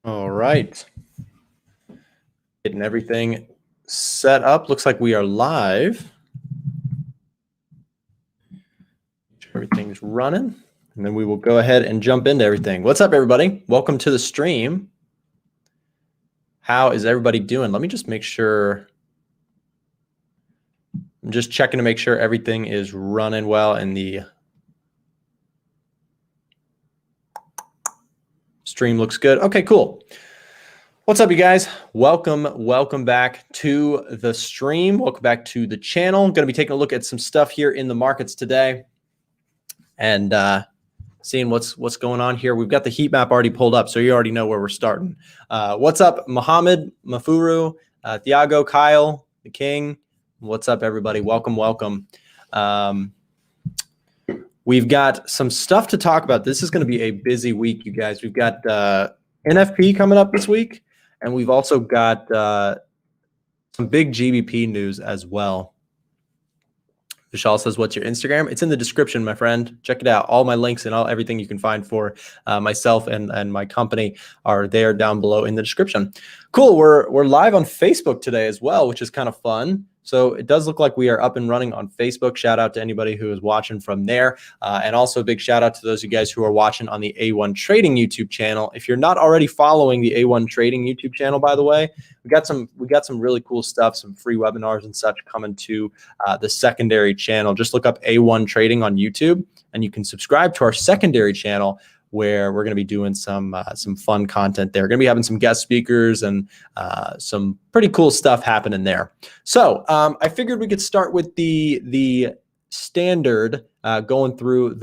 All right. Getting everything set up. Looks like we are live. Everything's running. And then we will go ahead and jump into everything. What's up, everybody? Welcome to the stream. How is everybody doing? Let me just make sure. I'm just checking to make sure everything is running well and the stream looks good. Okay, cool. What's up, you guys? Welcome back to the stream. Welcome back to the channel. I'm going to be taking a look at some stuff here in the markets today and seeing what's going on here. We've got the heat map already pulled up, so you already know where we're starting. What's up, Mohammed, Mafuru, Thiago, Kyle, the King? What's up, everybody? Welcome. We've got some stuff to talk about. This is going to be a busy week, you guys. We've got NFP coming up this week, and we've also got some big GBP news as well. Vishal says, what's your Instagram? It's in the description, my friend. Check it out. All my links and everything you can find for myself and my company are there down below in the description. Cool. We're live on Facebook today as well, which is kind of fun. So it does look like we are up and running on Facebook. Shout out to anybody who is watching from there. And also a big shout out to those of you guys who are watching on the A1 Trading YouTube channel. If you're not already following the A1 Trading YouTube channel, by the way, we got some really cool stuff, some free webinars and such coming to the secondary channel. Just look up A1 Trading on YouTube and you can subscribe to our secondary channel, where we're going to be doing some fun content there. We're going to be having some guest speakers and some pretty cool stuff happening there. So I figured we could start with the standard, going through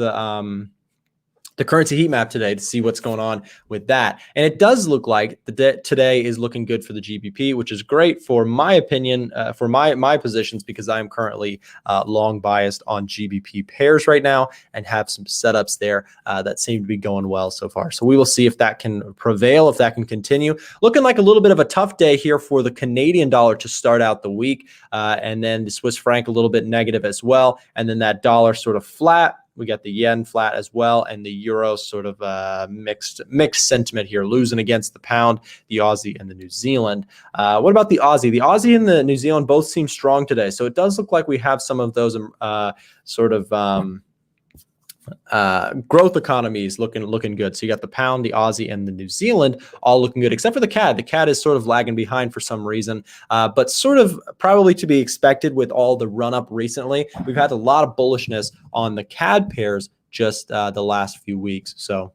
the currency heat map today to see what's going on with that. And it does look like today is looking good for the GBP, which is great for my opinion, for my positions, because I am currently long biased on GBP pairs right now and have some setups there that seem to be going well so far. So we will see if that can prevail, if that can continue. Looking like a little bit of a tough day here for the Canadian dollar to start out the week. And then the Swiss franc a little bit negative as well. And then that dollar sort of flat. We got the yen flat as well, and the euro sort of mixed sentiment here, losing against the pound, the Aussie, and the New Zealand. What about the Aussie? The Aussie and the New Zealand both seem strong today, so it does look like we have some of those growth economies looking good. So you got the pound, the Aussie, and the New Zealand all looking good, except for the CAD. The CAD is sort of lagging behind for some reason, but sort of probably to be expected with all the run up recently. We've had a lot of bullishness on the CAD pairs just the last few weeks. So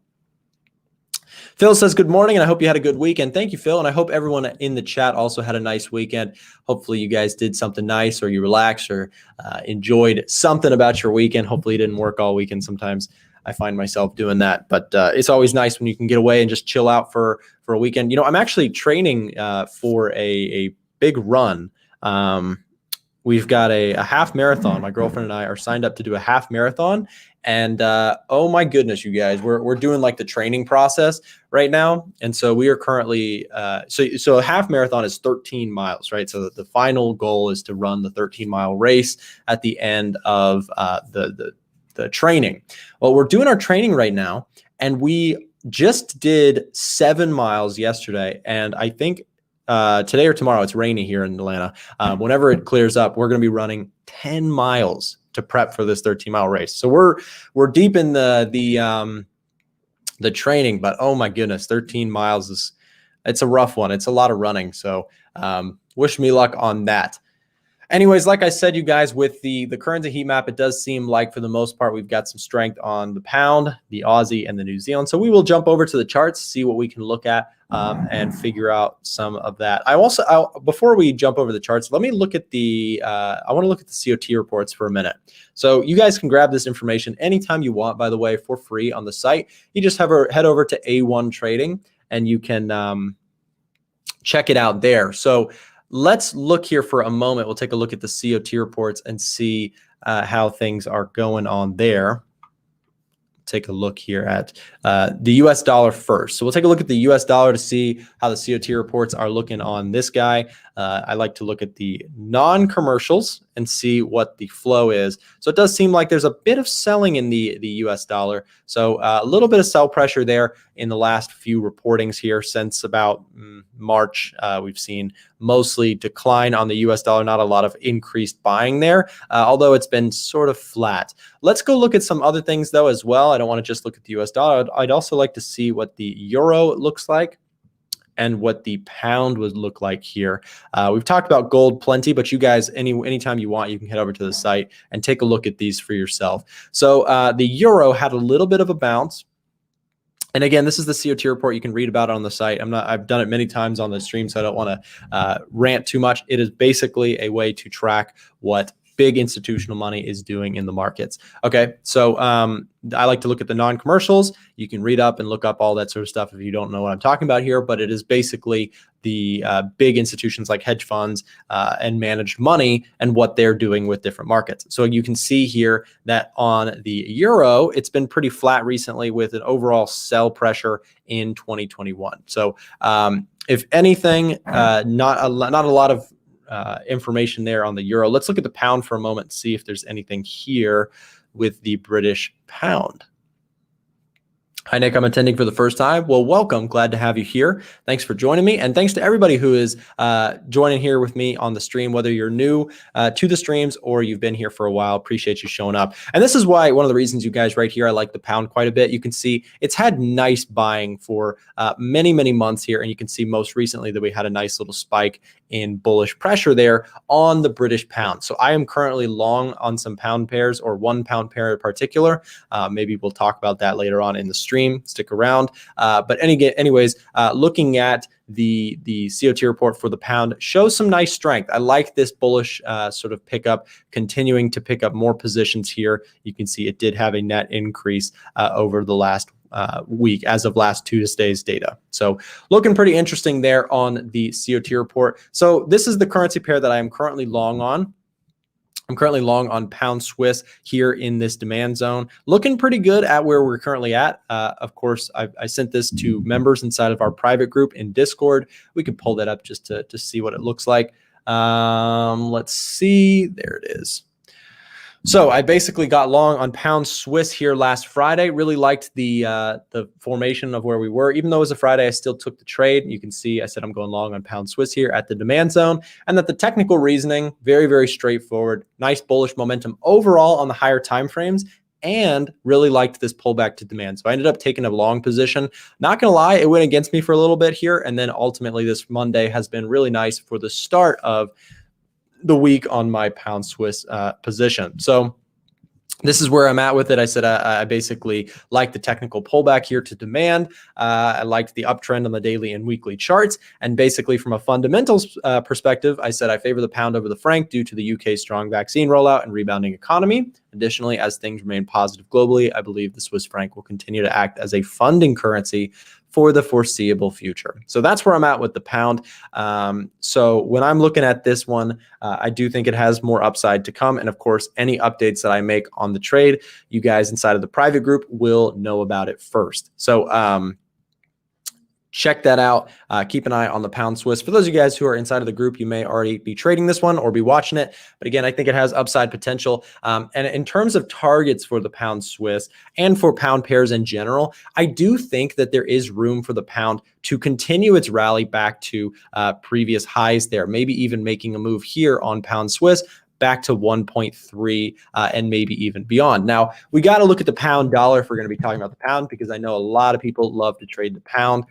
Phil says, good morning, and I hope you had a good weekend. Thank you, Phil, and I hope everyone in the chat also had a nice weekend. Hopefully you guys did something nice, or you relaxed, or enjoyed something about your weekend. Hopefully you didn't work all weekend. Sometimes I find myself doing that, but it's always nice when you can get away and just chill out for a weekend. You know, I'm actually training for a big run. We've got a half marathon. My girlfriend and I are signed up to do a half marathon. And oh my goodness, you guys, we're doing like the training process right now. And so we are currently, so a half marathon is 13 miles, right? So the final goal is to run the 13-mile race at the end of the training. Well, we're doing our training right now, and we just did 7 miles yesterday. And I think today or tomorrow, it's rainy here in Atlanta. Whenever it clears up, we're going to be running 10 miles to prep for this 13-mile race. So we're deep in the training, but oh my goodness, 13 miles it's a rough one. It's a lot of running. So wish me luck on that. Anyways, like I said, you guys, with the currency heat map, it does seem like for the most part, we've got some strength on the pound, the Aussie, and the New Zealand. So we will jump over to the charts, see what we can look at and figure out some of that. Before we jump over the charts, let me look at I want to look at the COT reports for a minute. So you guys can grab this information anytime you want, by the way, for free on the site. You just head over to A1 Trading and you can check it out there. So let's look here for a moment. We'll take a look at the COT reports and see how things are going on there. Take a look here at the US dollar first. So we'll take a look at the US dollar to see how the COT reports are looking on this guy. I like to look at the non-commercials and see what the flow is. So it does seem like there's a bit of selling in the US dollar. So a little bit of sell pressure there in the last few reportings here since about March. We've seen mostly decline on the US dollar, not a lot of increased buying there, although it's been sort of flat. Let's go look at some other things though as well. I don't want to just look at the US dollar. I'd also like to see what the euro looks like and what the pound would look like here. We've talked about gold plenty, but you guys, anytime you want, you can head over to the site and take a look at these for yourself. So the euro had a little bit of a bounce. And again, this is the Co2 report. You can read about it on the site. I've done it many times on the stream, so I don't want to rant too much. It is basically a way to track what big institutional money is doing in the markets. Okay, so I like to look at the non-commercials. You can read up and look up all that sort of stuff if you don't know what I'm talking about here, but it is basically the big institutions like hedge funds and managed money and what they're doing with different markets. So you can see here that on the euro, it's been pretty flat recently with an overall sell pressure in 2021. So if anything, not a lot of information there on the euro. Let's look at the pound for a moment and see if there's anything here with the British pound. Hi, Nick. I'm attending for the first time. Well, welcome. Glad to have you here. Thanks for joining me. And thanks to everybody who is joining here with me on the stream, whether you're new to the streams or you've been here for a while. Appreciate you showing up. And this is why one of the reasons you guys right here, I like the pound quite a bit. You can see it's had nice buying for many, many months here. And you can see most recently that we had a nice little spike in bullish pressure there on the British pound. So I am currently long on some pound pairs or one pound pair in particular. Maybe we'll talk about that later on in the stream. Stick around. But anyways, looking at the Co2 report for the pound shows some nice strength. I like this bullish sort of pickup, continuing to pick up more positions here. You can see it did have a net increase over the last week as of last Tuesday's data. So looking pretty interesting there on the Co2 report. So this is the currency pair that I am currently long on. I'm currently long on pound Swiss here in this demand zone, looking pretty good at where we're currently at. Of course, I sent this to members inside of our private group in Discord. We could pull that up just to see what it looks like. Let's see. There it is. So I basically got long on pound Swiss here last Friday. Really liked the formation of where we were. Even though it was a Friday, I still took the trade. You can see I said I'm going long on pound Swiss here at the demand zone, and that the technical reasoning, very, very straightforward. Nice bullish momentum overall on the higher time frames, and really liked this pullback to demand. So I ended up taking a long position. Not going to lie, it went against me for a little bit here, and then ultimately this Monday has been really nice for the start of the week on my pound Swiss position. So this is where I'm at with it. I said I basically like the technical pullback here to demand. I liked the uptrend on the daily and weekly charts. And basically from a fundamentals perspective, I said I favor the pound over the franc due to the UK's strong vaccine rollout and rebounding economy. Additionally, as things remain positive globally, I believe the Swiss franc will continue to act as a funding currency for the foreseeable future. So that's where I'm at with the pound. So when I'm looking at this one, I do think it has more upside to come. And of course, any updates that I make on the trade, you guys inside of the private group will know about it first. So check that out. Keep an eye on the pound Swiss. For those of you guys who are inside of the group, you may already be trading this one or be watching it. But again, I think it has upside potential. And in terms of targets for the pound Swiss and for pound pairs in general, I do think that there is room for the pound to continue its rally back to previous highs there, maybe even making a move here on pound Swiss back to 1.3 and maybe even beyond. Now, we got to look at the pound dollar if we're going to be talking about the pound, because I know a lot of people love to trade the pound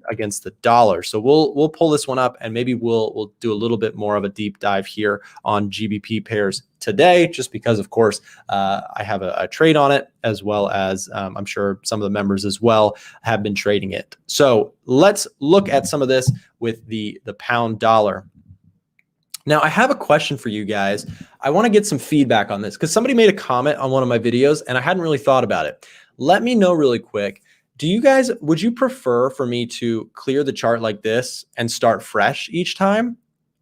against the dollar. So we'll pull this one up, and maybe we'll do a little bit more of a deep dive here on GBP pairs today, just because, of course, I have a trade on it, as well as I'm sure some of the members as well have been trading it. So let's look at some of this with the pound dollar. Now, I have a question for you guys. I want to get some feedback on this because somebody made a comment on one of my videos and I hadn't really thought about it. Let me know really quick. Would you prefer for me to clear the chart like this and start fresh each time?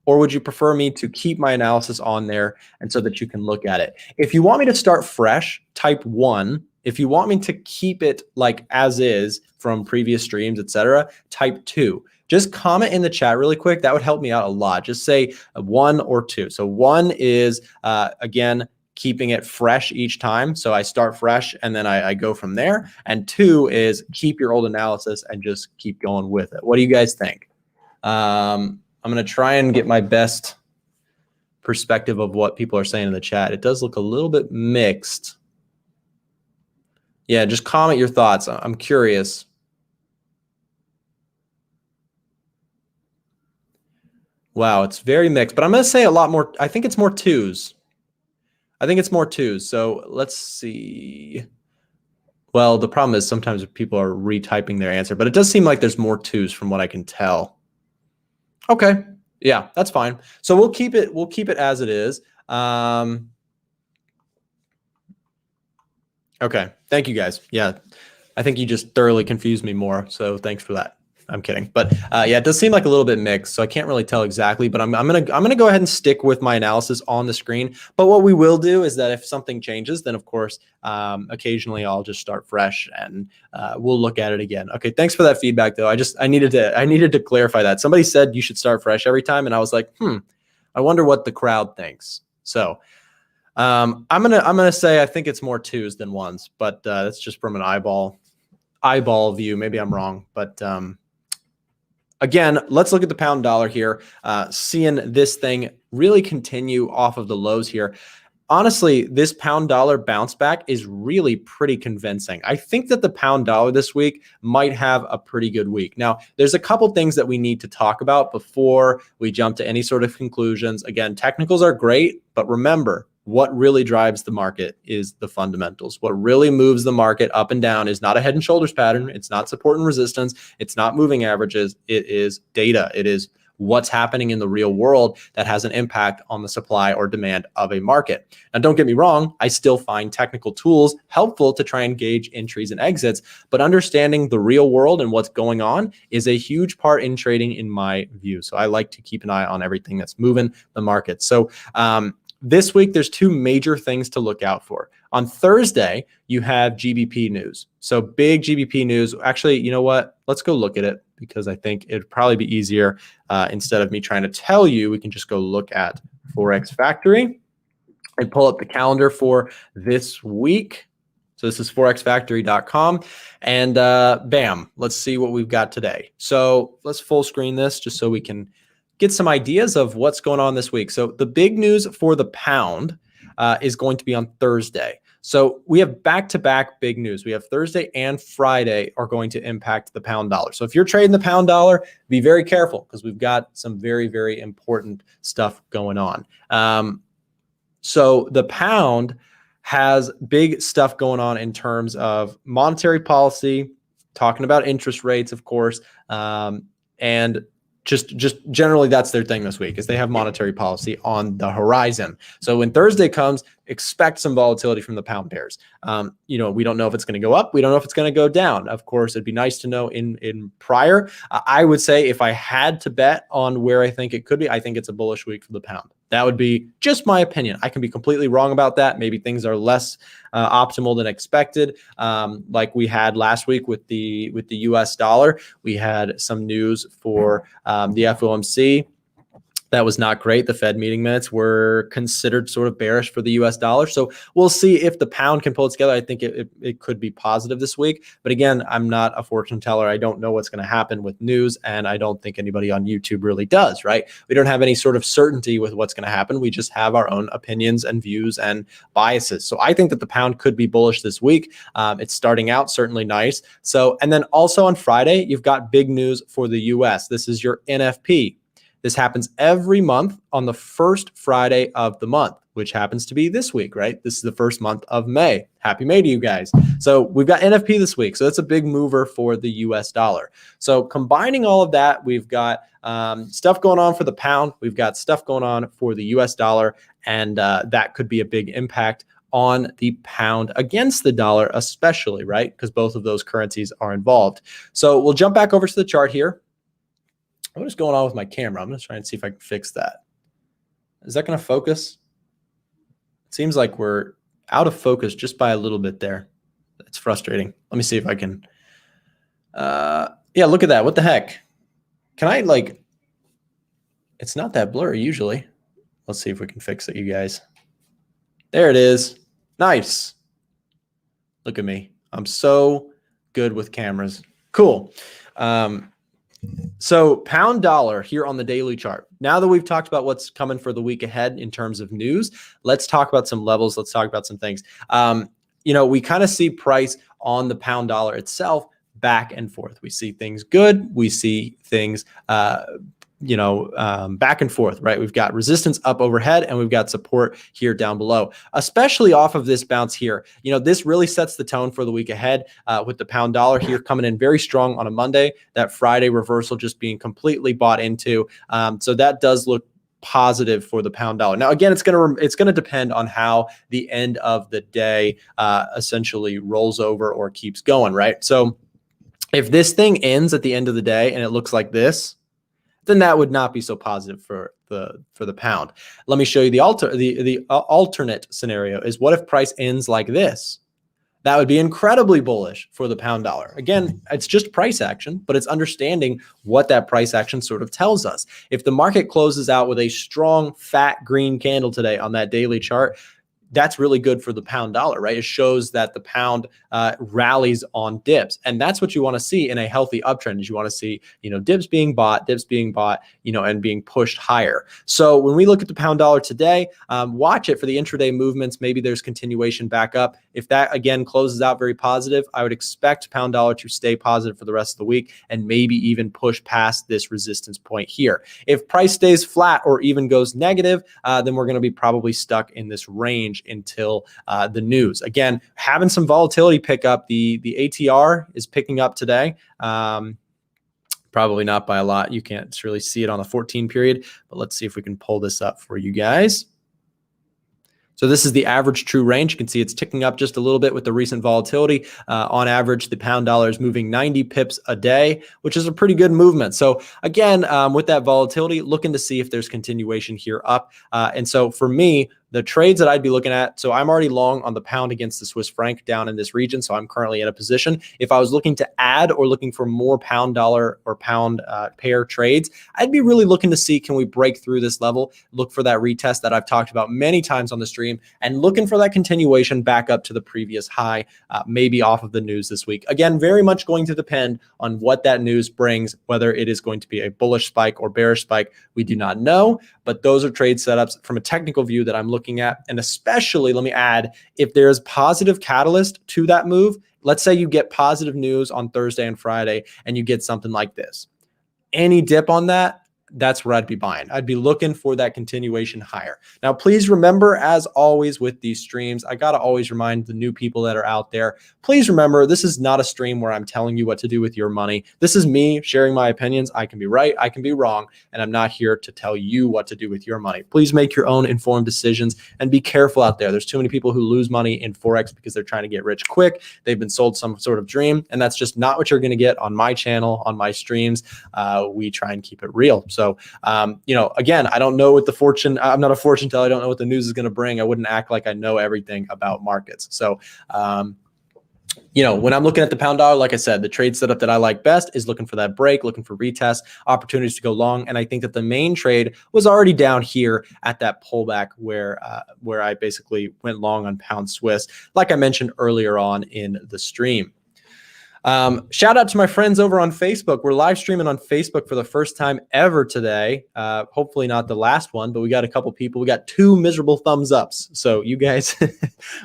Or would you prefer me to keep my analysis on there and so that you can look at it? If you want me to start fresh, type 1. If you want me to keep it like as is from previous streams, etc., type 2. Just comment in the chat really quick. That would help me out a lot. Just say 1 or 2. So 1 is, again, keeping it fresh each time. So I start fresh and then I go from there. And 2 is keep your old analysis and just keep going with it. What do you guys think? I'm going to try and get my best perspective of what people are saying in the chat. It does look a little bit mixed. Yeah, just comment your thoughts. I'm curious. Wow, it's very mixed, but I'm going to say a lot more. I think it's more 2s. I think it's more 2s. So let's see. Well, the problem is sometimes people are retyping their answer, but it does seem like there's more 2s from what I can tell. Okay. Yeah, that's fine. So we'll keep it as it is. Okay. Thank you guys. Yeah. I think you just thoroughly confused me more. So thanks for that. I'm kidding. But yeah, it does seem like a little bit mixed. So I can't really tell exactly, but I'm gonna go ahead and stick with my analysis on the screen. But what we will do is that if something changes, then of course, occasionally I'll just start fresh and we'll look at it again. Okay, thanks for that feedback though. I needed to clarify that. Somebody said you should start fresh every time, and I was like, I wonder what the crowd thinks. So I'm gonna say I think it's more 2s than 1s, but that's just from an eyeball view. Maybe I'm wrong, but again, let's look at the pound dollar here. Seeing this thing really continue off of the lows here. Honestly, this pound dollar bounce back is really pretty convincing. I think that the pound dollar this week might have a pretty good week. Now, there's a couple things that we need to talk about before we jump to any sort of conclusions. Again, technicals are great, but remember, what really drives the market is the fundamentals. What really moves the market up and down is not a head and shoulders pattern. It's not support and resistance. It's not moving averages. It is data. It is what's happening in the real world that has an impact on the supply or demand of a market. Now, don't get me wrong, I still find technical tools helpful to try and gauge entries and exits, but understanding the real world and what's going on is a huge part in trading in my view. So I like to keep an eye on everything that's moving the market. So this week, there's 2 major things to look out for. On Thursday, you have GBP news. So big GBP news. Actually, you know what? Let's go look at it because I think it'd probably be easier instead of me trying to tell you. We can just go look at Forex Factory and pull up the calendar for this week. So this is forexfactory.com, and bam, let's see what we've got today. So let's full screen this just so we can get some ideas of what's going on this week. So the big news for the pound is going to be on Thursday. So we have back-to-back big news. We have Thursday and Friday are going to impact the pound dollar. So if you're trading the pound dollar, be very careful because we've got some very, very important stuff going on. So the pound has big stuff going on in terms of monetary policy, talking about interest rates, of course, and just generally that's their thing this week is they have monetary policy on the horizon. So when Thursday comes, expect some volatility from the pound pairs. We don't know if it's going to go up. We don't know if it's going to go down. Of course, it'd be nice to know in prior. I would say if I had to bet on where I think it could be, I think it's a bullish week for the pound. That would be just my opinion. I can be completely wrong about that. Maybe things are less optimal than expected. Like we had last week with the US dollar, we had some news for the FOMC. That was not great. The Fed meeting minutes were considered sort of bearish for the US dollar. So we'll see if the pound can pull it together. I think it could be positive this week. But again, I'm not a fortune teller. I don't know what's going to happen with news. And I don't think anybody on YouTube really does, right? We don't have any sort of certainty with what's going to happen. We just have our own opinions and views and biases. So I think that the pound could be bullish this week. It's starting out certainly nice. So, and then also on Friday, you've got big news for the US. This is your NFP. This happens every month on the first Friday of the month, which happens to be this week, right? This is the first month of May. Happy May to you guys. So we've got NFP this week. So that's a big mover for the US dollar. So combining all of that, we've got stuff going on for the pound. We've got stuff going on for the US dollar. And that could be a big impact on the pound against the dollar, especially, right? Because both of those currencies are involved. So we'll jump back over to the chart here. What is going on with my camera? I'm going to try and see if I can fix that. Is that going to focus? It seems like we're out of focus just by a little bit there. It's frustrating. Let me see if I can. Yeah, look at that. What the heck? Can I like, it's not that blurry usually. Let's see if we can fix it, you guys. There it is. Nice. Look at me. I'm so good with cameras. Cool. So pound dollar here on the daily chart. Now that we've talked about what's coming for the week ahead in terms of news, let's talk about some levels. Let's talk about some things. We kind of see price on the pound dollar itself back and forth. We see things good. We see things, back and forth, right? We've got resistance up overhead and we've got support here down below, especially off of this bounce here. This really sets the tone for the week ahead with the pound dollar here coming in very strong on a Monday, that Friday reversal just being completely bought into. So that does look positive for the pound dollar. Now, again, it's going to depend on how the end of the day essentially rolls over or keeps going, right? So if this thing ends at the end of the day and it looks like this, then that would not be so positive for the pound. Let me show you the alternate scenario is what if price ends like this? That would be incredibly bullish for the pound dollar. Again, it's just price action, but it's understanding what that price action sort of tells us. If the market closes out with a strong fat green candle today on that daily chart, that's really good for the pound dollar, right? It shows that the pound rallies on dips. And that's what you want to see in a healthy uptrend is you want to see, dips being bought, and being pushed higher. So when we look at the pound dollar today, watch it for the intraday movements. Maybe there's continuation back up. If that again closes out very positive, I would expect pound dollar to stay positive for the rest of the week and maybe even push past this resistance point here. If price stays flat or even goes negative, then we're going to be probably stuck in this range until the news. Again, having some volatility pick up. The ATR is picking up today. Probably not by a lot. You can't really see it on the 14 period, but let's see if we can pull this up for you guys. So this is the average true range. You can see it's ticking up just a little bit with the recent volatility. On average, the pound dollar is moving 90 pips a day, which is a pretty good movement. So again, with that volatility, looking to see if there's continuation here up. And so for me, the trades that I'd be looking at, so I'm already long on the pound against the Swiss franc down in this region, so I'm currently in a position. If I was looking to add or looking for more pound dollar or pound pair trades, I'd be really looking to see, can we break through this level, look for that retest that I've talked about many times on the stream, and looking for that continuation back up to the previous high, maybe off of the news this week. Again, very much going to depend on what that news brings, whether it is going to be a bullish spike or bearish spike, we do not know, but those are trade setups from a technical view that I'm looking at. And especially, let me add, if there's positive catalyst to that move, let's say you get positive news on Thursday and Friday and you get something like this, any dip on that, that's where I'd be buying. I'd be looking for that continuation higher. Now, please remember, as always with these streams, I got to always remind the new people that are out there, please remember, this is not a stream where I'm telling you what to do with your money. This is me sharing my opinions. I can be right, I can be wrong, and I'm not here to tell you what to do with your money. Please make your own informed decisions and be careful out there. There's too many people who lose money in Forex because they're trying to get rich quick. They've been sold some sort of dream, and that's just not what you're going to get on my channel, on my streams. We try and keep it real. So, again, I don't know what I'm not a fortune teller. I don't know what the news is going to bring. I wouldn't act like I know everything about markets. So, when I'm looking at the pound dollar, like I said, the trade setup that I like best is looking for that break, looking for retest, opportunities to go long. And I think that the main trade was already down here at that pullback where I basically went long on pound Swiss, like I mentioned earlier on in the stream. Shout out to my friends over on Facebook. We're live streaming on Facebook for the first time ever today. Hopefully not the last one, but we got a couple people. We got 2 miserable thumbs ups. So you guys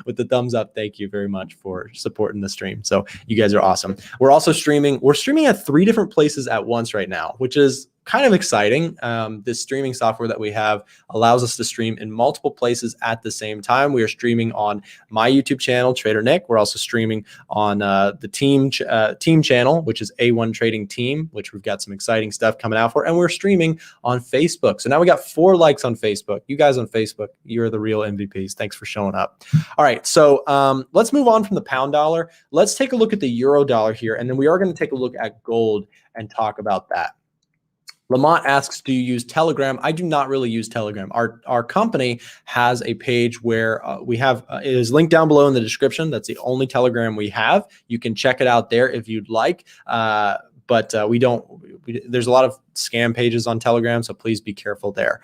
with the thumbs up, thank you very much for supporting the stream. So you guys are awesome. We're also streaming. We're streaming at 3 different places at once right now, which is kind of exciting. This streaming software that we have allows us to stream in multiple places at the same time. We are streaming on my YouTube channel, Trader Nick. We're also streaming on the team channel, which is A1 Trading Team, which we've got some exciting stuff coming out for. And we're streaming on Facebook. So now we got 4 likes on Facebook. You guys on Facebook, you're the real MVPs. Thanks for showing up. All right, so let's move on from the pound dollar. Let's take a look at the euro dollar here. And then we are going to take a look at gold and talk about that. Lamont asks, do you use Telegram? I do not really use Telegram. Our company has a page where we have, it is linked down below in the description. That's the only Telegram we have. You can check it out there if you'd like. but there's a lot of scam pages on Telegram, so please be careful there.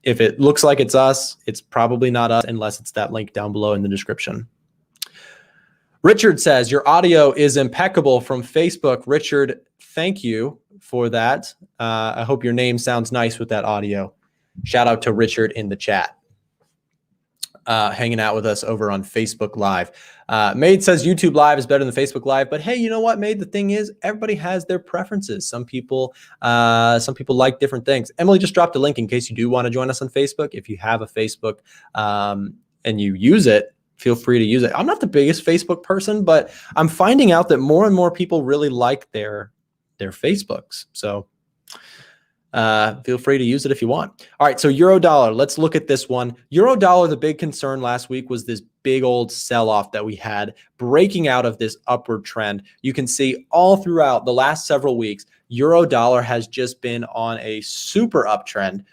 If it looks like it's us, it's probably not us unless it's that link down below in the description. Richard says, your audio is impeccable from Facebook. Richard, thank you for that. I hope your name sounds nice with that audio. Shout out to Richard in the chat. Hanging out with us over on Facebook Live. Made says YouTube Live is better than Facebook Live, but hey, you know what, Made? The thing is, everybody has their preferences. Some people like different things. Emily just dropped a link in case you do want to join us on Facebook. If you have a Facebook and you use it, feel free to use it. I'm not the biggest Facebook person, but I'm finding out that more and more people really like their Facebooks. So feel free to use it if you want. All right, so euro dollar, let's look at this one. Euro dollar, the big concern last week was this big old sell-off that we had breaking out of this upward trend. You can see all throughout the last several weeks, euro dollar has just been on a super uptrend,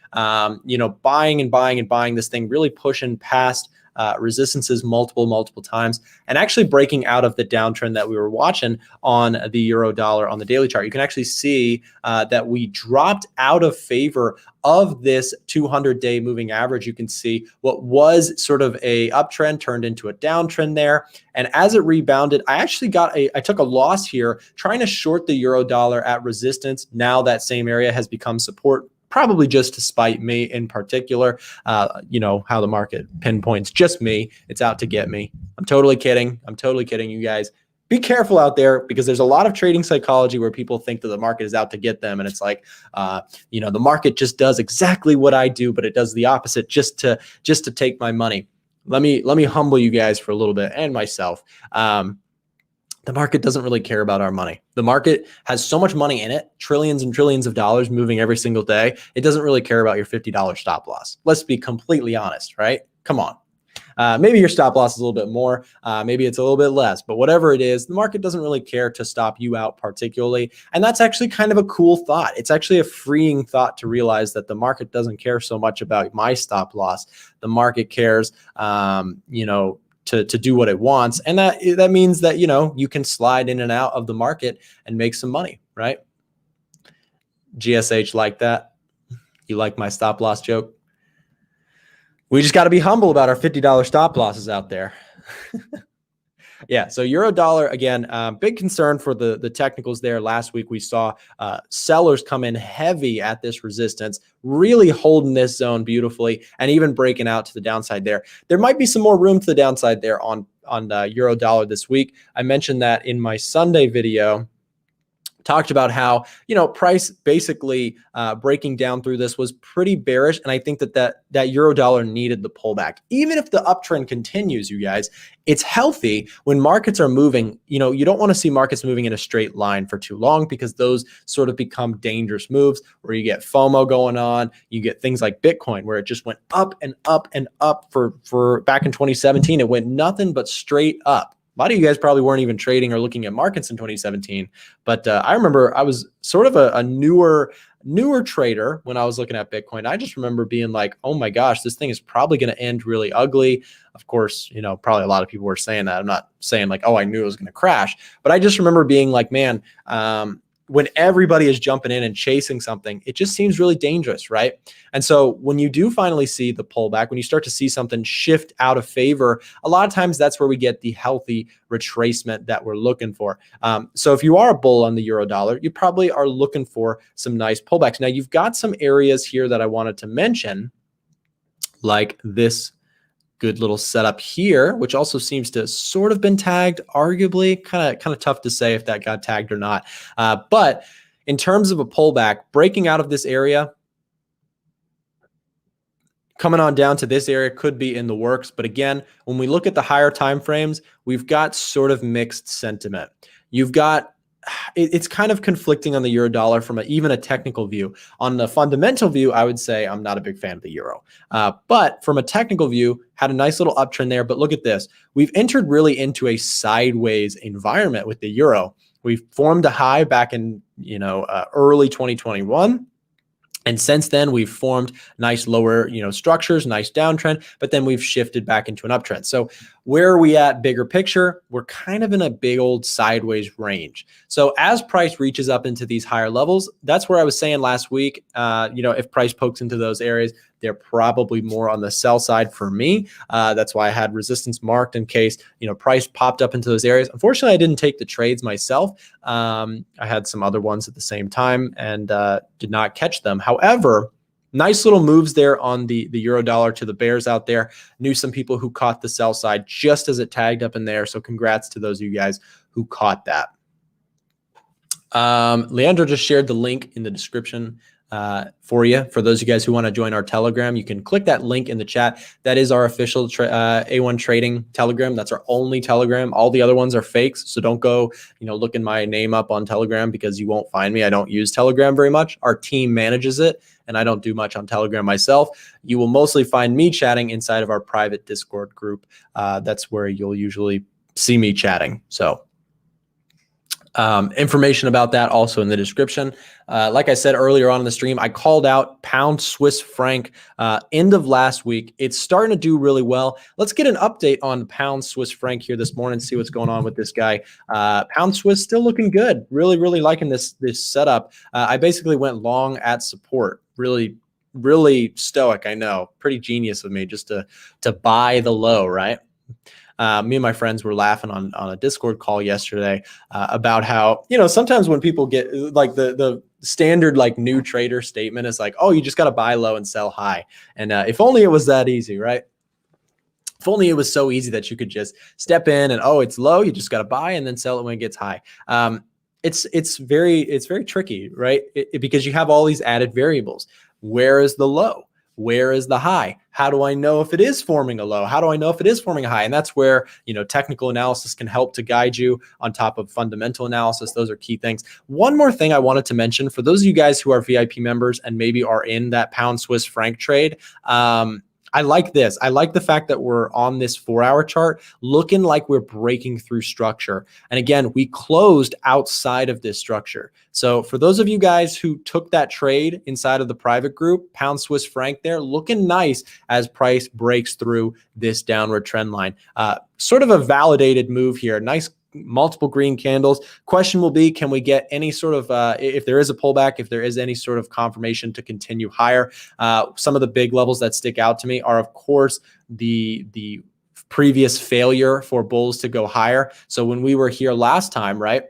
buying and buying and buying this thing, really pushing past resistances multiple times, and actually breaking out of the downtrend that we were watching on the euro dollar on the daily chart. You can actually see that we dropped out of favor of this 200-day moving average. You can see what was sort of a uptrend turned into a downtrend there. And as it rebounded, I took a loss here trying to short the euro dollar at resistance. Now that same area has become support, probably just to spite me in particular. You know how the market pinpoints just me. It's out to get me. I'm totally kidding. You guys. Be careful out there, because there's a lot of trading psychology where people think that the market is out to get them. And it's like, the market just does exactly what I do, but it does the opposite just to take my money. Let me humble you guys for a little bit, and myself. The market doesn't really care about our money. The market has so much money in it, trillions and trillions of dollars moving every single day. It doesn't really care about your $50 stop loss. Let's be completely honest, right? Come on. Maybe your stop loss is a little bit more, maybe it's a little bit less, but whatever it is, the market doesn't really care to stop you out particularly. And that's actually kind of a cool thought. It's actually a freeing thought to realize that the market doesn't care so much about my stop loss. The market cares, to do what it wants. And that means that, you can slide in and out of the market and make some money, right? GSH like that. You like my stop loss joke? We just got to be humble about our $50 stop losses out there. Yeah, so euro dollar, again, big concern for the technicals there. Last week, we saw sellers come in heavy at this resistance, really holding this zone beautifully, and even breaking out to the downside there. There might be some more room to the downside there on euro dollar this week. I mentioned that in my Sunday video. Talked about how, price basically breaking down through this was pretty bearish. And I think that euro dollar needed the pullback. Even if the uptrend continues, you guys, it's healthy when markets are moving. You don't want to see markets moving in a straight line for too long, because those sort of become dangerous moves where you get FOMO going on. You get things like Bitcoin, where it just went up and up and up for back in 2017. It went nothing but straight up. A lot of you guys probably weren't even trading or looking at markets in 2017. But I remember I was sort of a newer trader when I was looking at Bitcoin. I just remember being like, oh my gosh, this thing is probably going to end really ugly. Of course, probably a lot of people were saying that. I'm not saying like, oh, I knew it was going to crash. But I just remember being like, man, when everybody is jumping in and chasing something, it just seems really dangerous, right? And so when you do finally see the pullback, when you start to see something shift out of favor, a lot of times that's where we get the healthy retracement that we're looking for. So if you are a bull on the euro dollar, you probably are looking for some nice pullbacks. Now, you've got some areas here that I wanted to mention, like this good little setup here, which also seems to sort of been tagged, arguably kind of tough to say if that got tagged or not. But in terms of a pullback, breaking out of this area, coming on down to this area could be in the works. But again, when we look at the higher time frames, we've got sort of mixed sentiment. You've got it's kind of conflicting on the euro dollar from even a technical view. On the fundamental view, I would say I'm not a big fan of the euro. But from a technical view, had a nice little uptrend there. But look at this. We've entered really into a sideways environment with the euro. We've formed a high back in early 2021. And since then, we've formed nice lower, structures, nice downtrend, but then we've shifted back into an uptrend. So Where are we at bigger picture? We're kind of in a big old sideways range. So as price reaches up into these higher levels, that's where I was saying last week, if price pokes into those areas, they're probably more on the sell side for me. That's why I had resistance marked in case, price popped up into those areas. Unfortunately, I didn't take the trades myself. I had some other ones at the same time and did not catch them. However, nice little moves there on the euro dollar to the bears out there. Knew some people who caught the sell side just as it tagged up in there. So congrats to those of you guys who caught that. Leandro just shared the link in the description for you. For those of you guys who want to join our Telegram, you can click that link in the chat. That is our official A1 Trading Telegram. That's our only Telegram. All the other ones are fakes. So don't go, looking my name up on Telegram because you won't find me. I don't use Telegram very much. Our team manages it, and I don't do much on Telegram myself. You will mostly find me chatting inside of our private Discord group. That's where you'll usually see me chatting. So information about that also in the description. Like I said earlier on in the stream, I called out pound Swiss franc end of last week. It's starting to do really well. Let's get an update on pound Swiss franc here this morning, see what's going on with this guy. Pound Swiss still looking good. Really, really liking this setup. I basically went long at support. Really, really stoic. I know, pretty genius of me just to buy the low, right? Me and my friends were laughing on a Discord call yesterday about how, sometimes when people get like the standard like new trader statement is like, oh, you just got to buy low and sell high. And if only it was that easy, right? If only it was so easy that you could just step in and, oh, it's low, you just got to buy and then sell it when it gets high. It's very tricky, right? Because you have all these added variables. Where is the low? Where is the high? How do I know if it is forming a low? How do I know if it is forming a high? And that's where, technical analysis can help to guide you on top of fundamental analysis. Those are key things. One more thing I wanted to mention for those of you guys who are VIP members and maybe are in that pound Swiss franc trade. I like this. I like the fact that we're on this 4-hour chart looking like we're breaking through structure. And again, we closed outside of this structure. So for those of you guys who took that trade inside of the private group, pound Swiss franc there, looking nice as price breaks through this downward trend line. Sort of a validated move here. Nice multiple green candles. Question will be, can we get any sort of, if there is a pullback, if there is any sort of confirmation to continue higher? Some of the big levels that stick out to me are, of course, the previous failure for bulls to go higher. So when we were here last time, right?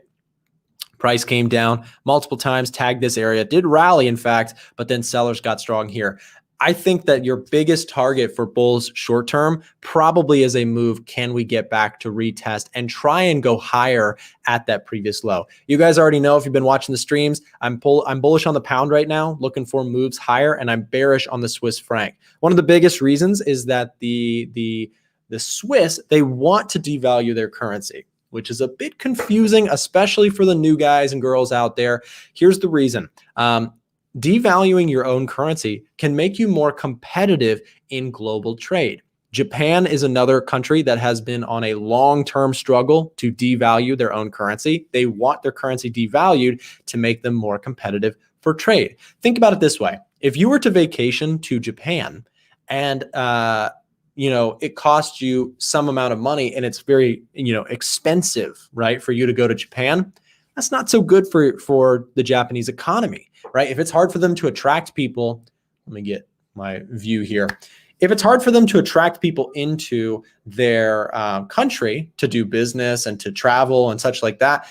Price came down multiple times, tagged this area, did rally, in fact, but then sellers got strong here. I think that your biggest target for bulls short term probably is a move. Can we get back to retest and try and go higher at that previous low? You guys already know if you've been watching the streams, I'm bullish on the pound right now, looking for moves higher, and I'm bearish on the Swiss franc. One of the biggest reasons is that the Swiss, they want to devalue their currency, which is a bit confusing, especially for the new guys and girls out there. Here's the reason. Devaluing your own currency can make you more competitive in global trade. Japan is another country that has been on a long-term struggle to devalue their own currency. They want their currency devalued to make them more competitive for trade. Think about it this way. If you were to vacation to Japan and it costs you some amount of money and it's very, expensive, right, for you to go to Japan, that's not so good for the Japanese economy, right? If it's hard for them to attract people, let me get my view here. If it's hard for them to attract people into their country to do business and to travel and such like that,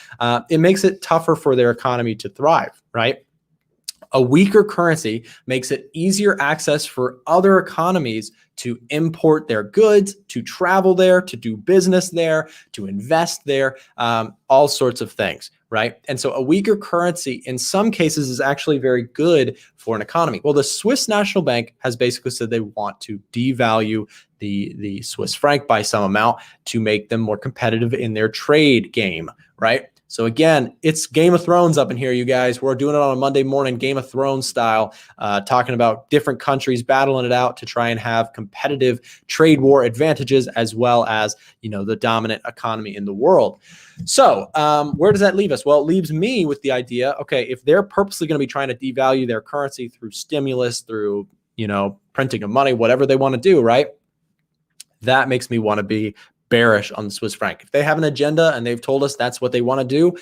it makes it tougher for their economy to thrive, right? A weaker currency makes it easier access for other economies to import their goods, to travel there, to do business there, to invest there, all sorts of things, right? And so a weaker currency in some cases is actually very good for an economy. Well, the Swiss National Bank has basically said they want to devalue the Swiss franc by some amount to make them more competitive in their trade game, right? So again, it's Game of Thrones up in here, you guys. We're doing it on a Monday morning, Game of Thrones style, talking about different countries battling it out to try and have competitive trade war advantages as well as, the dominant economy in the world. So where does that leave us? Well, it leaves me with the idea, okay, if they're purposely going to be trying to devalue their currency through stimulus, through, printing of money, whatever they want to do, right? That makes me want to be bearish on the Swiss franc. If they have an agenda and they've told us that's what they want to do,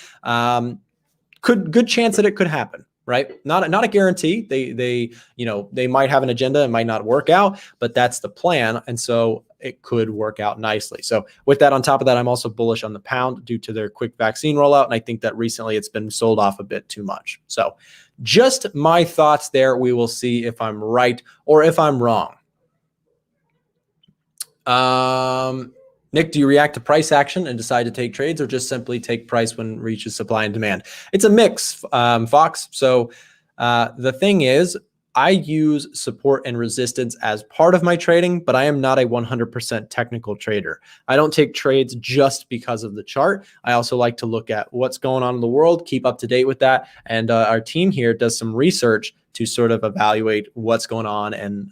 good chance that it could happen, right? Not a guarantee. They might have an agenda and might not work out, but that's the plan. And so it could work out nicely. So with that, on top of that, I'm also bullish on the pound due to their quick vaccine rollout. And I think that recently it's been sold off a bit too much. So just my thoughts there. We will see if I'm right or if I'm wrong. Nick, do you react to price action and decide to take trades, or just simply take price when it reaches supply and demand? It's a mix, Fox. So the thing is, I use support and resistance as part of my trading, but I am not a 100% technical trader. I don't take trades just because of the chart. I also like to look at what's going on in the world, keep up to date with that. And our team here does some research to sort of evaluate what's going on, and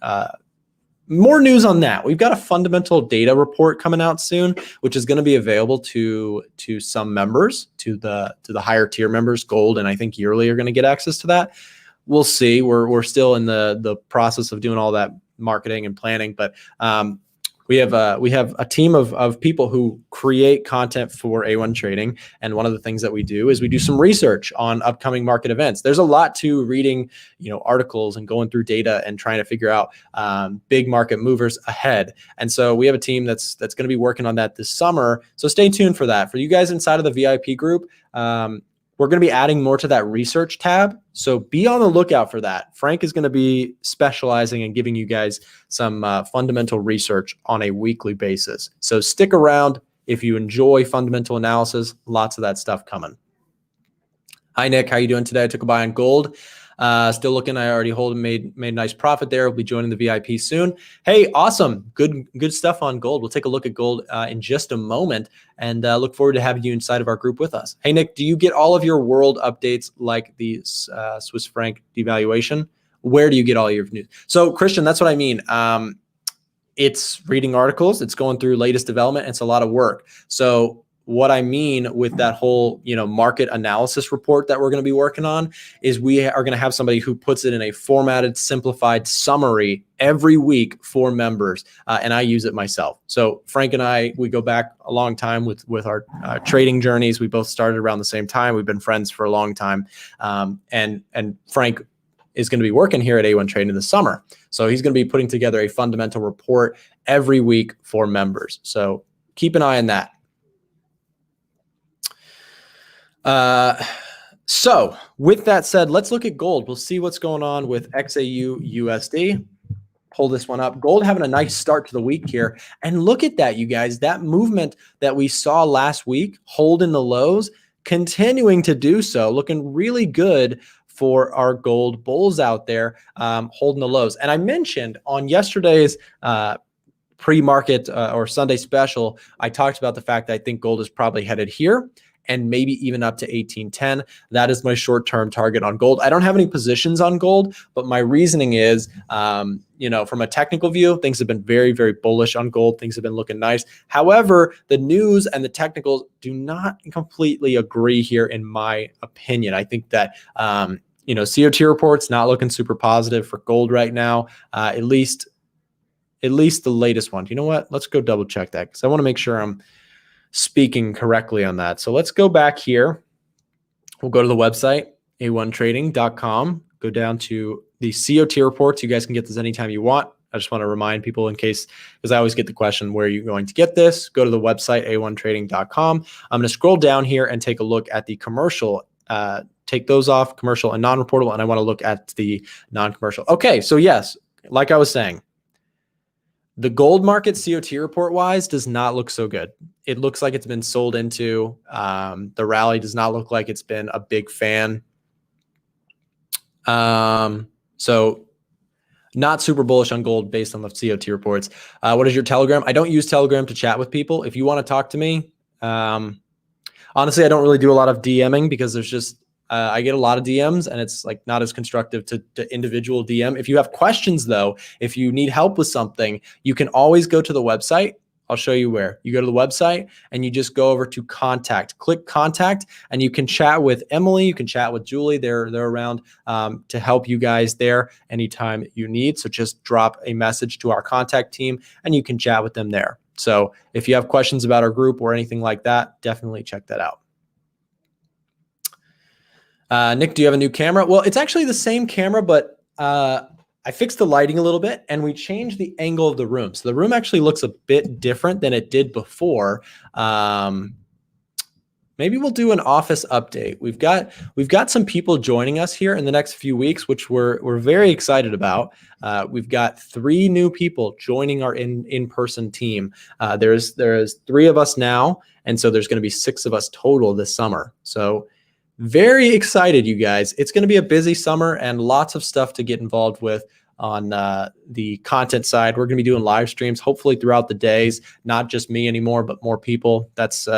more news on that. We've got a fundamental data report coming out soon, which is going to be available to some members, to the higher tier members. Gold and I think yearly are going to get access to that. We'll see. We're still in the process of doing all that marketing and planning, but we have a team of people who create content for A1 Trading, and one of the things that we do is we do some research on upcoming market events. There's a lot to reading, articles and going through data and trying to figure out big market movers ahead. And so we have a team that's going to be working on that this summer. So stay tuned for that. For you guys inside of the VIP group, we're going to be adding more to that research tab. So be on the lookout for that. Frank is going to be specializing and giving you guys some fundamental research on a weekly basis. So stick around if you enjoy fundamental analysis. Lots of that stuff coming. Hi, Nick. How you doing today? I took a buy on gold. Still looking. I already hold and made a nice profit there. We'll be joining the VIP soon. Hey, awesome. Good stuff on gold. We'll take a look at gold in just a moment, and look forward to having you inside of our group with us. Hey, Nick, do you get all of your world updates like the Swiss franc devaluation? Where do you get all your news? So, Christian, that's what I mean. It's reading articles. It's going through latest development. It's a lot of work. So what I mean with that whole, market analysis report that we're going to be working on is we are going to have somebody who puts it in a formatted, simplified summary every week for members. And I use it myself. So Frank and I, we go back a long time with our trading journeys. We both started around the same time. We've been friends for a long time. And Frank is going to be working here at A1 Trading this summer. So he's going to be putting together a fundamental report every week for members. So keep an eye on that. So with that said, let's look at gold. We'll see what's going on with XAU USD. Pull this one up. Gold having a nice start to the week here. And look at that, you guys. That movement that we saw last week, holding the lows, continuing to do so, looking really good for our gold bulls out there, holding the lows. And I mentioned on yesterday's pre-market or Sunday special, I talked about the fact that I think gold is probably headed here and maybe even up to 1810. That is my short-term target on gold. I don't have any positions on gold, but my reasoning is, from a technical view, things have been very, very bullish on gold. Things have been looking nice. However, the news and the technicals do not completely agree here, in my opinion. I think that, Co2 reports not looking super positive for gold right now, at least the latest one. You know what? Let's go double check that, because I want to make sure I'm speaking correctly on that. So let's go back here. We'll go to the website, a1trading.com, go down to the Co2 reports. You guys can get this anytime you want. I just want to remind people in case, because I always get the question, where are you going to get this? Go to the website, a1trading.com. I'm going to scroll down here and take a look at the commercial, take those off, commercial and non-reportable, and I want to look at the non-commercial. Okay, so yes, like I was saying, the gold market Co2 report wise does not look so good. It looks like it's been sold into. The rally does not look like it's been a big fan. So not super bullish on gold based on the Co2 reports. What is your Telegram? I don't use Telegram to chat with people. If you want to talk to me, honestly, I don't really do a lot of DMing, because there's just, I get a lot of DMs and it's like not as constructive to individual DM. If you have questions though, if you need help with something, you can always go to the website. I'll show you where. You go to the website and you just go over to contact, click contact, and you can chat with Emily. You can chat with Julie. They're around to help you guys there anytime you need. So just drop a message to our contact team and you can chat with them there. So if you have questions about our group or anything like that, definitely check that out. Nick, do you have a new camera? Well, it's actually the same camera, but I fixed the lighting a little bit and we changed the angle of the room. So the room actually looks a bit different than it did before. Maybe we'll do an office update. We've got some people joining us here in the next few weeks, which we're very excited about. We've got 3 new people joining our in-person team. There's 3 of us now, and so there's going to be 6 of us total this summer. So very excited, you guys. It's going to be a busy summer and lots of stuff to get involved with on the content side. We're going to be doing live streams, hopefully throughout the days, not just me anymore, but more people. That's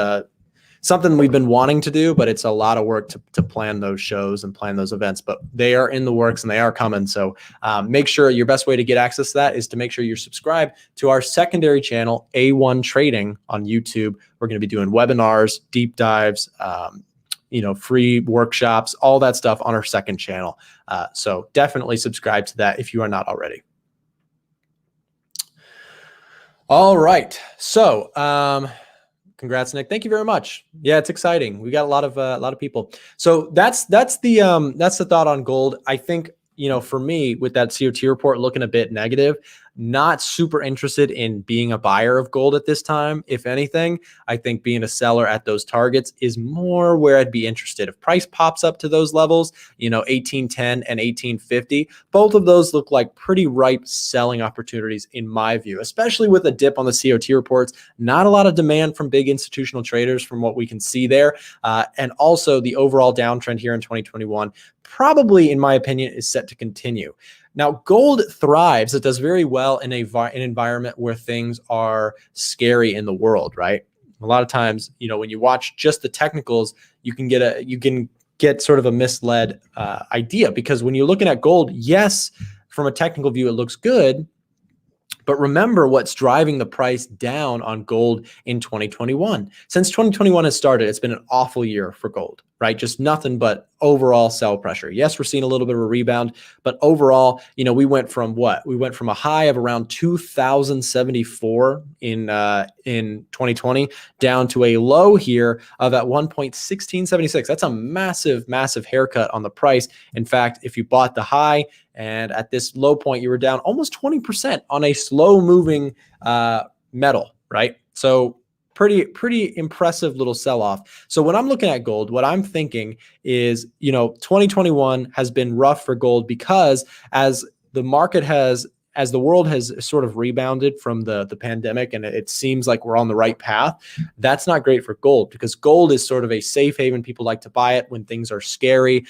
something we've been wanting to do, but it's a lot of work to plan those shows and plan those events, but they are in the works and they are coming. So make sure your best way to get access to that is to make sure you're subscribed to our secondary channel, A1 Trading on YouTube. We're going to be doing webinars, deep dives, free workshops, all that stuff on our second channel. So definitely subscribe to that if you are not already. All right. So, congrats, Nick. Thank you very much. Yeah, it's exciting. We got a lot of people. So that's the thought on gold. I think, for me, with that CO2 report looking a bit negative, not super interested in being a buyer of gold at this time. If anything, I think being a seller at those targets is more where I'd be interested. If price pops up to those levels, 1810 and 1850, both of those look like pretty ripe selling opportunities in my view, especially with a dip on the CO2 reports. Not a lot of demand from big institutional traders from what we can see there. And also the overall downtrend here in 2021 probably, in my opinion, is set to continue. Now, gold thrives. It does very well in an environment where things are scary in the world, right? A lot of times, when you watch just the technicals, you can get sort of a misled idea, because when you're looking at gold, yes, from a technical view, it looks good. But remember what's driving the price down on gold in 2021. Since 2021 has started, it's been an awful year for gold, right? Just nothing but overall sell pressure. Yes, we're seeing a little bit of a rebound, but overall, we went from what? We went from a high of around 2,074 in 2020 down to a low here of at 1.1676. That's a massive, massive haircut on the price. In fact, if you bought the high and at this low point, you were down almost 20% on a slow moving metal, right? So pretty impressive little sell-off. So when I'm looking at gold, what I'm thinking is, 2021 has been rough for gold because as the world has sort of rebounded from the pandemic and it seems like we're on the right path, that's not great for gold, because gold is sort of a safe haven. People like to buy it when things are scary.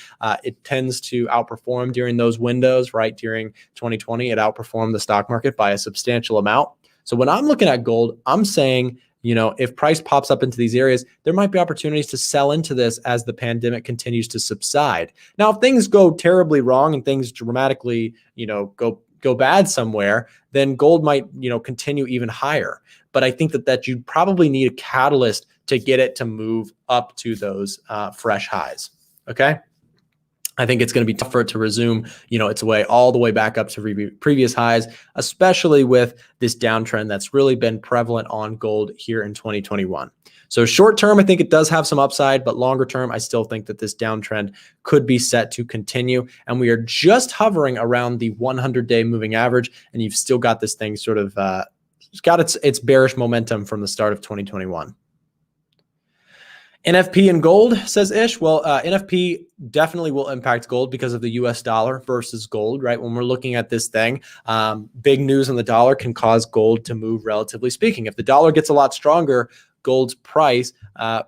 It tends to outperform during those windows, right? During 2020, it outperformed the stock market by a substantial amount. So when I'm looking at gold, I'm saying, if price pops up into these areas, there might be opportunities to sell into this as the pandemic continues to subside. Now, if things go terribly wrong and things dramatically, go bad somewhere, then gold might, continue even higher. But I think that you'd probably need a catalyst to get it to move up to those fresh highs. Okay. I think it's going to be tough for it to resume, its way all the way back up to previous highs, especially with this downtrend that's really been prevalent on gold here in 2021. So short term, I think it does have some upside, but longer term, I still think that this downtrend could be set to continue. And we are just hovering around the 100-day moving average, and you've still got this thing sort of got its bearish momentum from the start of 2021. NFP and gold, says Ish. Well, NFP definitely will impact gold because of the US dollar versus gold, right? When we're looking at this thing, big news on the dollar can cause gold to move, relatively speaking. If the dollar gets a lot stronger, gold's price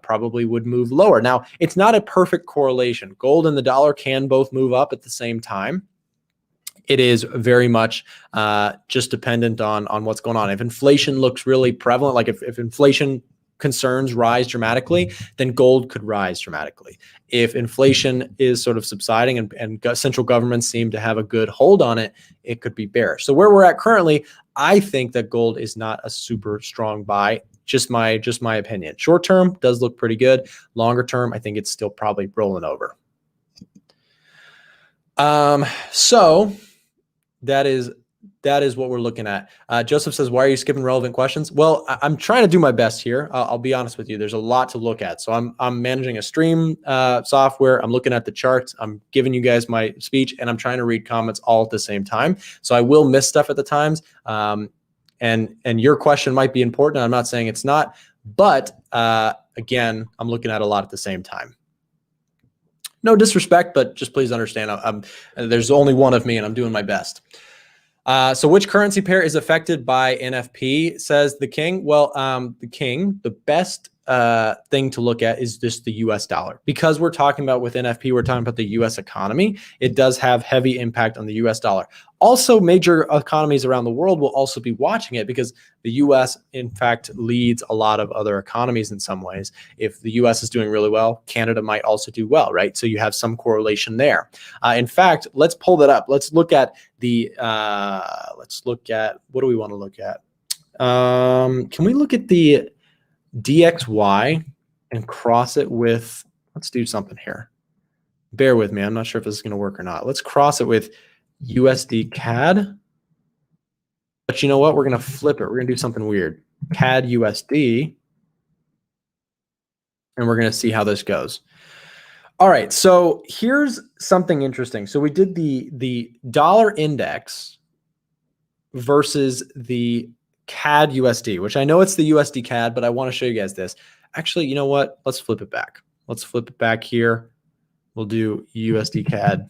probably would move lower. Now, it's not a perfect correlation. Gold and the dollar can both move up at the same time. It is very much just dependent on what's going on. If inflation looks really prevalent, like if inflation concerns rise dramatically, then gold could rise dramatically. If inflation is sort of subsiding and central governments seem to have a good hold on it, it could be bearish. So where we're at currently, I think that gold is not a super strong buy. Just my opinion. Short term does look pretty good. Longer term, I think it's still probably rolling over. So that is that is what we're looking at. Joseph says, why are you skipping relevant questions? Well, I'm trying to do my best here. I'll be honest with you. There's a lot to look at. So I'm managing a stream software. I'm looking at the charts. I'm giving you guys my speech, and I'm trying to read comments all at the same time. So I will miss stuff at the times. And your question might be important. I'm not saying it's not, but again, I'm looking at a lot at the same time. No disrespect, but just please understand, there's only one of me, and I'm doing my best. So which currency pair is affected by NFP, says the King? Well, the best thing to look at is just the US dollar. Because we're talking about with NFP, we're talking about the US economy. It does have heavy impact on the US dollar. Also, major economies around the world will also be watching it because the US, in fact, leads a lot of other economies in some ways. If the US is doing really well, Canada might also do well, right? So you have some correlation there. In fact, let's pull that up. Let's look at the, what do we want to look at? Can we look at the DXY and cross it with, let's do something here. Bear with me. I'm not sure if this is going to work or not. Let's cross it with USD CAD. But you know what? We're going to flip it. We're going to do something weird. CAD USD. And we're going to see how this goes. All right. So here's something interesting. So we did the dollar index versus the CAD USD, which I know it's the USD CAD, but I want to show you guys this. Actually, you know what? Let's flip it back. Let's flip it back here. We'll do USD CAD.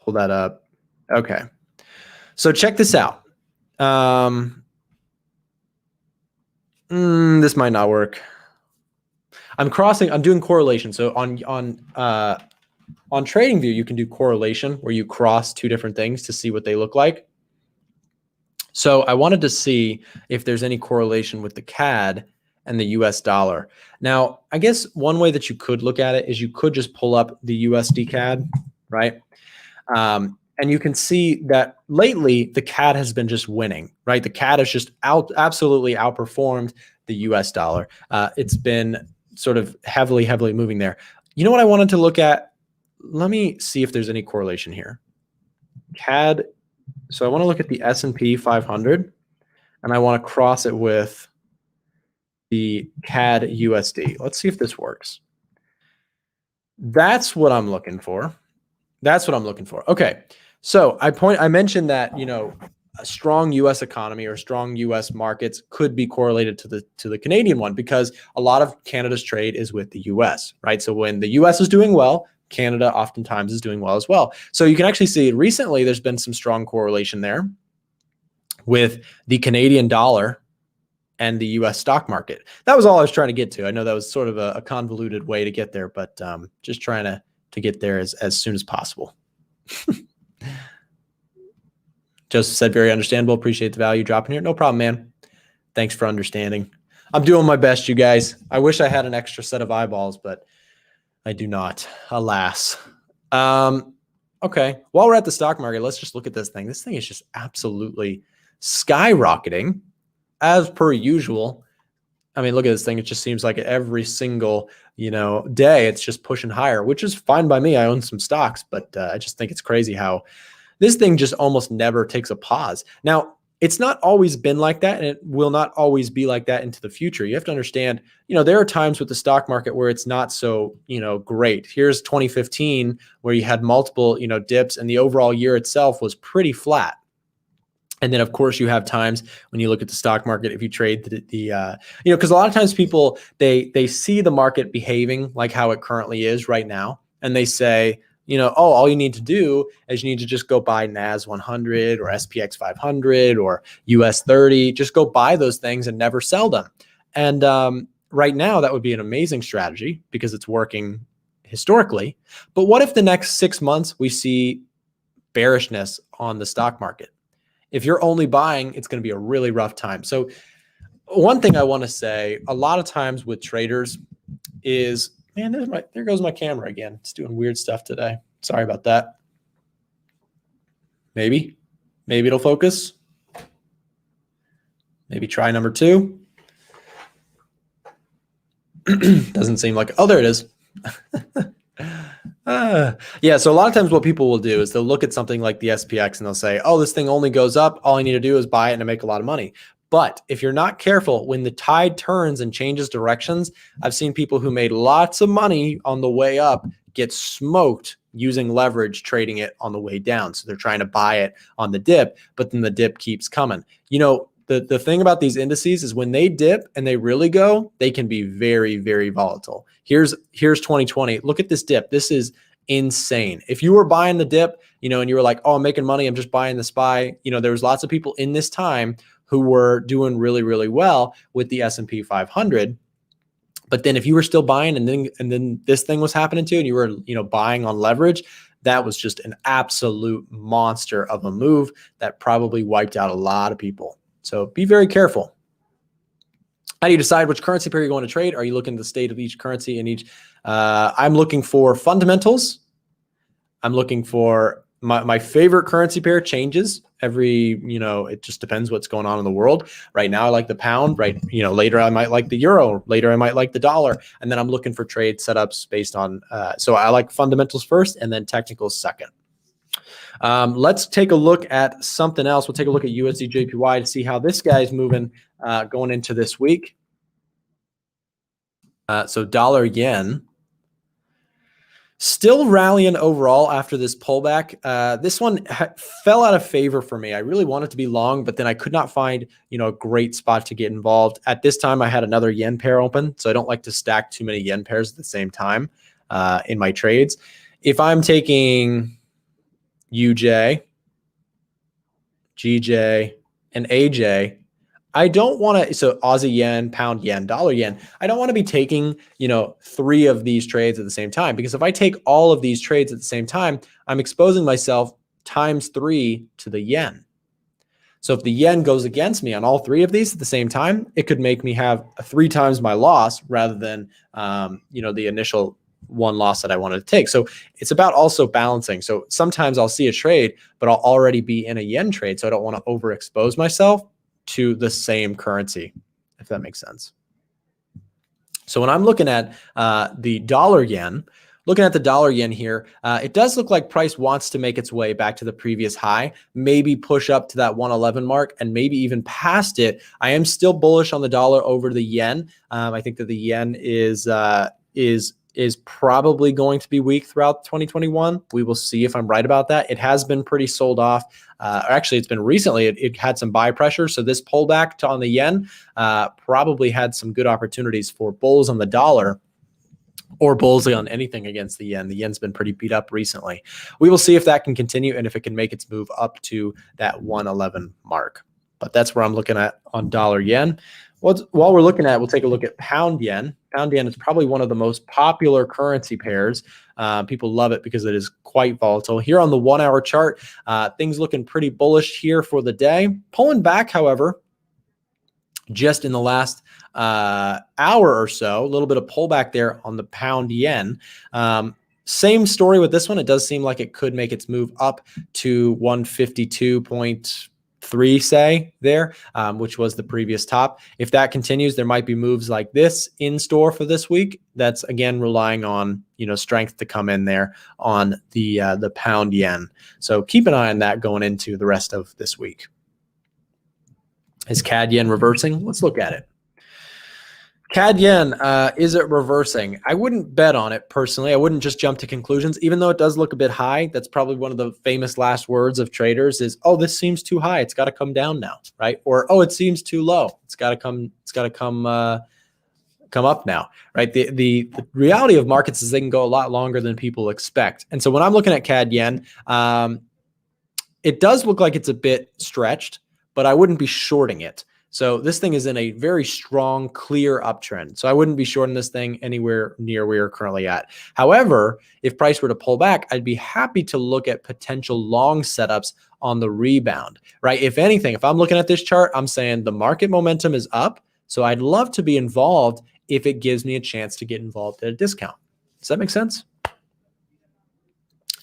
Pull that up. Okay. So check this out. This might not work. I'm doing correlation. So on TradingView, you can do correlation where you cross two different things to see what they look like. So I wanted to see if there's any correlation with the CAD and the US dollar. Now, I guess one way that you could look at it is you could just pull up the USD CAD, right? And you can see that lately the CAD has been just winning, right? The CAD has just absolutely outperformed the US dollar. It's been sort of heavily moving there. You know what I wanted to look at? Let me see if there's any correlation here. CAD. So I want to look at the S&P 500, and I want to cross it with the CAD USD. Let's see if this works. That's what I'm looking for. That's what I'm looking for. Okay. So I mentioned that, you know, a strong US economy or strong US markets could be correlated to the Canadian one because a lot of Canada's trade is with the US, right? So when the US is doing well, Canada oftentimes is doing well as well. So you can actually see recently there's been some strong correlation there with the Canadian dollar and the US stock market. That was all I was trying to get to. I know that was sort of a convoluted way to get there, but just trying to get there as soon as possible. Joseph said, very understandable. Appreciate the value dropping here. No problem, man. Thanks for understanding. I'm doing my best, you guys. I wish I had an extra set of eyeballs, but I do not, alas. Okay, while we're at the stock market, let's just look at this thing. This thing is just absolutely skyrocketing as per usual. I mean, look at this thing. It just seems like every single, day it's just pushing higher, which is fine by me. I own some stocks, but I just think it's crazy how this thing just almost never takes a pause. Now, it's not always been like that, and it will not always be like that into the future. You have to understand, there are times with the stock market where it's not so, great. Here's 2015 where you had multiple, dips, and the overall year itself was pretty flat. And then, of course, you have times when you look at the stock market, if you trade because a lot of times people, they see the market behaving like how it currently is right now, and they say, all you need to do is you need to just go buy NAS 100 or SPX 500 or US 30. Just go buy those things and never sell them. And right now, that would be an amazing strategy because it's working historically. But what if the next 6 months we see bearishness on the stock market? If you're only buying, it's going to be a really rough time. So one thing I want to say, a lot of times with traders is, man, there goes my camera again. It's doing weird stuff today. Sorry about that. Maybe it'll focus. Maybe try number 2. Doesn't seem like, oh, there it is. Yeah, so a lot of times what people will do is they'll look at something like the SPX and they'll say, oh, this thing only goes up. All I need to do is buy it and make a lot of money. But if you're not careful, when the tide turns and changes directions, I've seen people who made lots of money on the way up get smoked using leverage, trading it on the way down. So they're trying to buy it on the dip, but then the dip keeps coming. You know, the thing about these indices is when they dip and they really go, they can be very, very volatile. Here's 2020. Look at this dip. This is insane. If you were buying the dip, you know, and you were like, oh, I'm making money, I'm just buying the SPY, you know, there was lots of people in this time who were doing really, really well with the S&P 500. But then if you were still buying and then this thing was happening too, and you were, you know, buying on leverage, that was just an absolute monster of a move that probably wiped out a lot of people. So be very careful. How do you decide which currency pair you're going to trade? Are you looking at the state of each currency in each? I'm looking for fundamentals. I'm looking for my favorite currency pair changes every, you know, it just depends what's going on in the world. Right now, I like the pound, right? You know, later I might like the euro, later I might like the dollar. And then I'm looking for trade setups based on, so I like fundamentals first and then technicals second. Let's take a look at something else. We'll take a look at USD JPY to see how this guy's moving going into this week. So dollar yen. Still rallying overall after this pullback. This one fell out of favor for me. I really wanted to be long, but then I could not find, you know, a great spot to get involved. At this time, I had another yen pair open, so I don't like to stack too many yen pairs at the same time in my trades. If I'm taking UJ, GJ, and AJ, I don't want to, so Aussie yen, pound yen, dollar yen, I don't want to be taking, you know, 3 of these trades at the same time, because if I take all of these trades at the same time, I'm exposing myself times 3 to the yen. So if the yen goes against me on all 3 of these at the same time, it could make me have 3 times my loss rather than, you know, the initial one loss that I wanted to take. So it's about also balancing. So sometimes I'll see a trade, but I'll already be in a yen trade. So I don't want to overexpose myself to the same currency, if that makes sense. So when I'm looking at the dollar yen, looking at the dollar yen here, it does look like price wants to make its way back to the previous high, maybe push up to that 111 mark and maybe even past it. I am still bullish on the dollar over the yen. I think that the yen is probably going to be weak throughout 2021. We will see if I'm right about that. It has been pretty sold off. Actually, it's been recently. It had some buy pressure. So this pullback on the yen probably had some good opportunities for bulls on the dollar or bulls on anything against the yen. The yen's been pretty beat up recently. We will see if that can continue and if it can make its move up to that 111 mark. But that's where I'm looking at on dollar yen. While we're looking at, we'll take a look at pound yen. Pound yen is probably one of the most popular currency pairs. People love it because it is quite volatile. Here on the 1 hour chart, things looking pretty bullish here for the day. Pulling back, however, just in the last hour or so, a little bit of pullback there on the pound yen. Same story with this one. It does seem like it could make its move up to 152.3, say there, which was the previous top. If that continues, there might be moves like this in store for this week. That's again relying on, you know, strength to come in there on the pound yen. So keep an eye on that going into the rest of this week. Is Cad Yen reversing? Let's look at it. Cad Yen, is it reversing? I wouldn't bet on it personally. I wouldn't just jump to conclusions, even though it does look a bit high. That's probably one of the famous last words of traders is, oh, this seems too high. It's got to come down now, right? Or, oh, it seems too low. It's got to come up now, right? The reality of markets is they can go a lot longer than people expect. And so when I'm looking at Cad Yen, it does look like it's a bit stretched, but I wouldn't be shorting it. So this thing is in a very strong, clear uptrend. So I wouldn't be shorting this thing anywhere near where we're currently at. However, if price were to pull back, I'd be happy to look at potential long setups on the rebound, right? If anything, if I'm looking at this chart, I'm saying the market momentum is up. So I'd love to be involved if it gives me a chance to get involved at a discount. Does that make sense?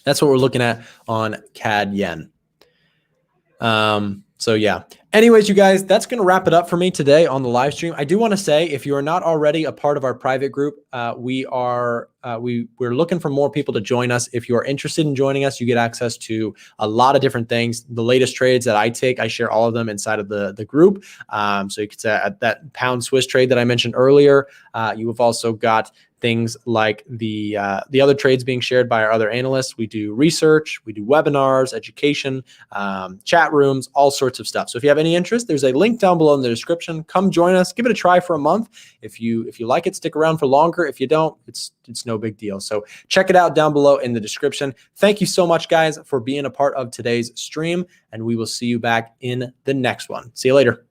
That's what we're looking at on Cad Yen. So yeah. Anyways, you guys, that's going to wrap it up for me today on the live stream. I do want to say, if you are not already a part of our private group, we're looking for more people to join us. If you are interested in joining us, you get access to a lot of different things. The latest trades that I take, I share all of them inside of the group. So you could say that pound Swiss trade that I mentioned earlier. You have also got things like the other trades being shared by our other analysts. We do research, we do webinars, education, chat rooms, all sorts of stuff. So if you have any interest, there's a link down below in the description. Come join us, give it a try for a month. If you like it, stick around for longer. If you don't, it's no big deal. So check it out down below in the description. Thank you so much, guys, for being a part of today's stream, and we will see you back in the next one. See you later.